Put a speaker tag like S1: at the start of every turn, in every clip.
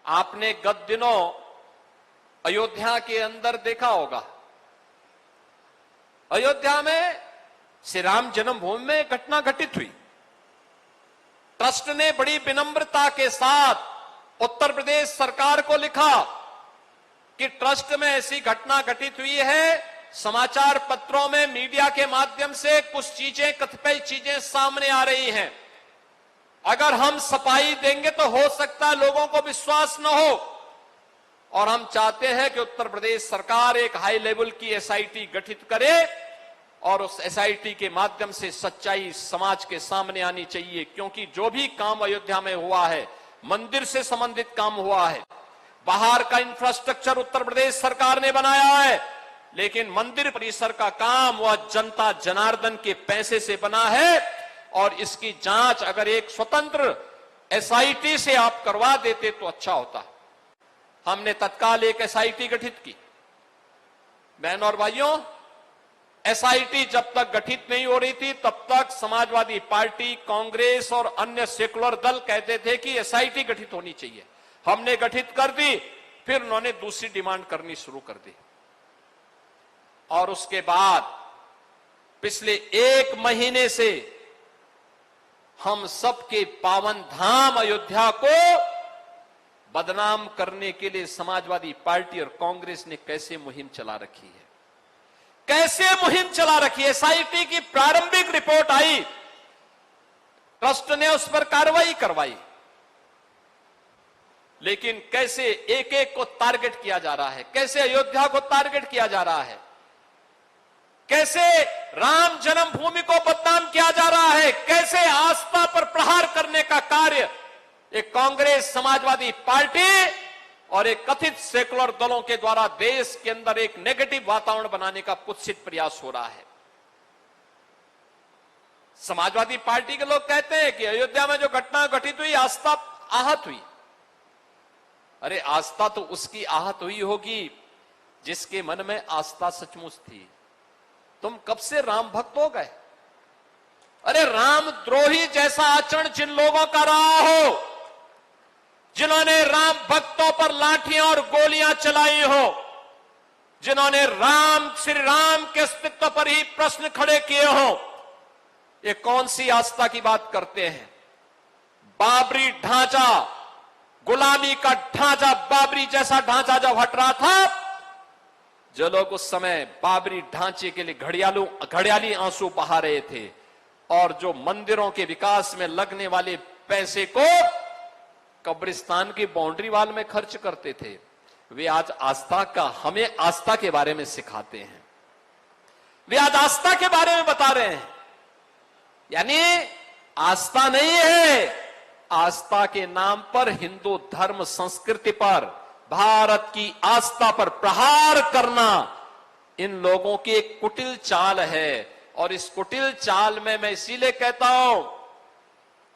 S1: आपने गत दिनों अयोध्या के अंदर देखा होगा, अयोध्या में श्री राम जन्मभूमि में घटना घटित हुई। ट्रस्ट ने बड़ी विनम्रता के साथ उत्तर प्रदेश सरकार को लिखा कि ट्रस्ट में ऐसी घटना घटित हुई है, समाचार पत्रों में मीडिया के माध्यम से कुछ चीजें, कतिपय चीजें सामने आ रही हैं। अगर हम सफाई देंगे तो हो सकता है लोगों को विश्वास न हो, और हम चाहते हैं कि उत्तर प्रदेश सरकार एक हाई लेवल की एसआईटी गठित करे और उस एसआईटी के माध्यम से सच्चाई समाज के सामने आनी चाहिए। क्योंकि जो भी काम अयोध्या में हुआ है, मंदिर से संबंधित काम हुआ है, बाहर का इंफ्रास्ट्रक्चर उत्तर प्रदेश सरकार ने बनाया है, लेकिन मंदिर परिसर का काम वह जनता जनार्दन के पैसे से बना है, और इसकी जांच अगर एक स्वतंत्र एसआईटी से आप करवा देते तो अच्छा होता। हमने तत्काल एक एसआईटी गठित की। बहनों और भाइयों, एसआईटी जब तक गठित नहीं हो रही थी तब तक समाजवादी पार्टी, कांग्रेस और अन्य सेकुलर दल कहते थे कि एसआईटी गठित होनी चाहिए। हमने गठित कर दी, फिर उन्होंने दूसरी डिमांड करनी शुरू कर दी, और उसके बाद पिछले 1 महीने से हम सबके पावन धाम अयोध्या को बदनाम करने के लिए समाजवादी पार्टी और कांग्रेस ने कैसे मुहिम चला रखी है, कैसे मुहिम चला रखी है। एसआईटी की प्रारंभिक रिपोर्ट आई, ट्रस्ट ने उस पर कार्रवाई करवाई, लेकिन कैसे एक एक को टारगेट किया जा रहा है, कैसे अयोध्या को टारगेट किया जा रहा है, कैसे राम जन्मभूमि को बदनाम किया जा रहा है, कैसे आस्था पर प्रहार करने का कार्य एक कांग्रेस, समाजवादी पार्टी और एक कथित सेकुलर दलों के द्वारा देश के अंदर एक नेगेटिव वातावरण बनाने का कुत्सित प्रयास हो रहा है। समाजवादी पार्टी के लोग कहते हैं कि अयोध्या में जो घटना घटित हुई, आस्था आहत हुई। अरे आस्था तो उसकी आहत हुई होगी जिसके मन में आस्था सचमुच थी। तुम कब से राम भक्त हो गए? अरे राम द्रोही जैसा आचरण जिन लोगों का रहा हो, जिन्होंने राम भक्तों पर लाठियां और गोलियां चलाई हो, जिन्होंने श्री राम के अस्तित्व पर ही प्रश्न खड़े किए हो, ये कौन सी आस्था की बात करते हैं? बाबरी ढांचा, गुलामी का ढांचा, बाबरी जैसा ढांचा जब हट रहा था, जो लोग उस समय बाबरी ढांचे के लिए घड़ियाली आंसू बहा रहे थे और जो मंदिरों के विकास में लगने वाले पैसे को कब्रिस्तान की बाउंड्री वाल में खर्च करते थे, वे आज हमें आस्था के बारे में सिखाते हैं। वे आज आस्था के बारे में बता रहे हैं। यानी आस्था नहीं है, आस्था के नाम पर हिंदू धर्म संस्कृति पर, भारत की आस्था पर प्रहार करना इन लोगों की एक कुटिल चाल है। और इस कुटिल चाल में मैं इसीलिए कहता हूं,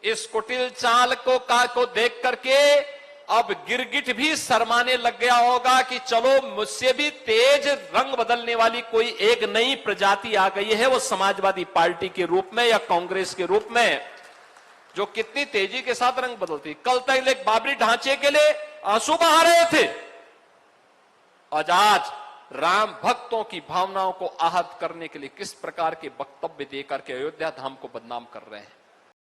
S1: इस कुटिल चाल को देख करके अब गिरगिट भी शर्माने लग गया होगा कि चलो मुझसे भी तेज रंग बदलने वाली कोई एक नई प्रजाति आ गई है, वो समाजवादी पार्टी के रूप में या कांग्रेस के रूप में, जो कितनी तेजी के साथ रंग बदलती। कल तक एक बाबरी ढांचे के लिए आंसू बहा रहे थे, आज राम भक्तों की भावनाओं को आहत करने के लिए किस प्रकार के वक्तव्य देकर के अयोध्या धाम को बदनाम कर रहे हैं।